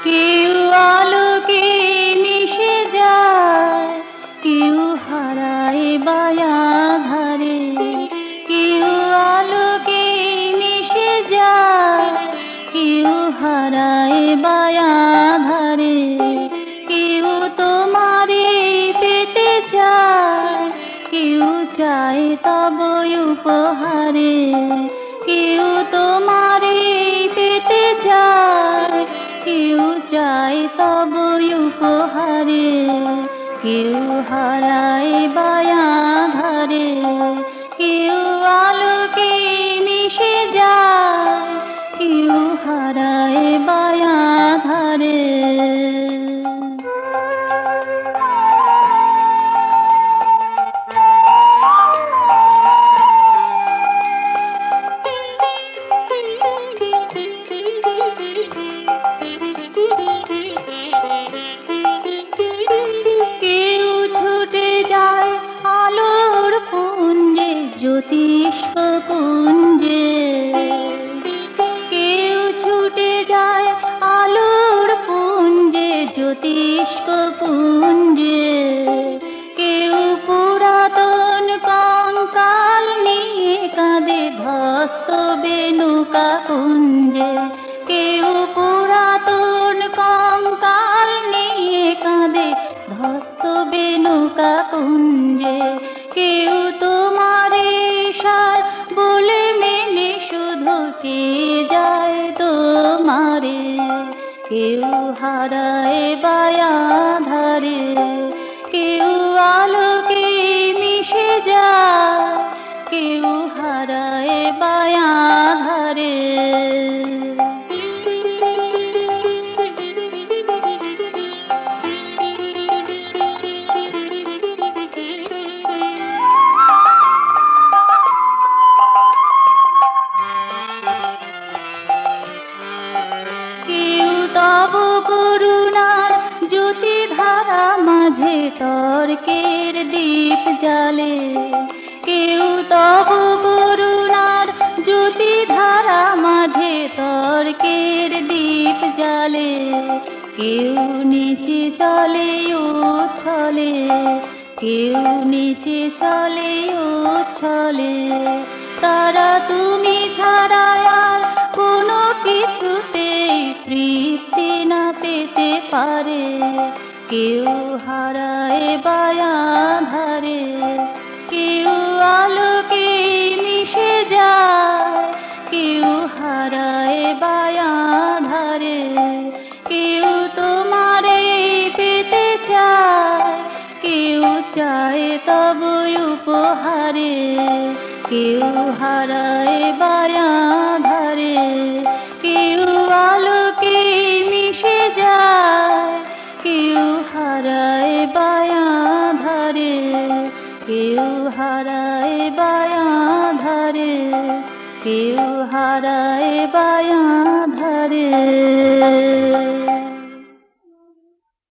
কেউ আলোকে মিশে যায়, কেউ হারায় বায়াধারে। কেউ আলোকে মিশে যায়, কেউ হারায় বায়াধারে। কেউ তোমারে পেতে চায়, কেউ চায় তব উপহারে। কেউ তোমারে পেতে চায়, কেউ চায় তব উপহারে। কেউ হারায় বায়াধারে, কেউ আলোকে মিশে যায়, কেউ হারায় বায়াধারে। জ্যোতিষ্ক পুঞ্জে, কেউ ছুটে যায় আলোর পুঞ্জে, জ্যোতিষ্ক পুঞ্জে। কেউ পুরাতন কঙ্কাল নিয়ে কাঁদে ধ্বস্ত বেনুকা কুঞ্জে। কেউ পুরাতন কঙ্কাল নিয়ে কাঁদে ধ্বস্ত বেনুকা কুঞ্জে। কেউ তোমারে সার বলে মেনে শুধু চেয়ে যায় তোমারে। কেউ হারায় বায়াধারে, কেউ আলোকে মিশে যায়, কেউ হারায় বায়াধারে। তব করুণার জ্যোতি ধারা মাঝে তর্কের দীপ জ্বালে। কেউ তব করুণার জ্যোতি ধারা মাঝে তর্কের দীপ জ্বালে। কেউ নিচে চলে উচ্ছলে, কেউ নিচে চলে উচ্ছলে। তারা তুমি ছাড়া আর কোনো কিছুতেই তৃপ্তি না পেতে পারে। কেউ হারায় বায়াধারে, কেউ আলোকে মিশে যায়, কেউ হারায় বায়াধারে। কেউ তোমারে পেতে চায়, কেউ চায় তব উপহারে। কেউ হারায় বায়াধারে, কেউ আলোকে মিশে যায়, কেউ হারায় বায়াধারে। কেউ হারায় বায়াধারে, কেউ হারায় বায়াধারে।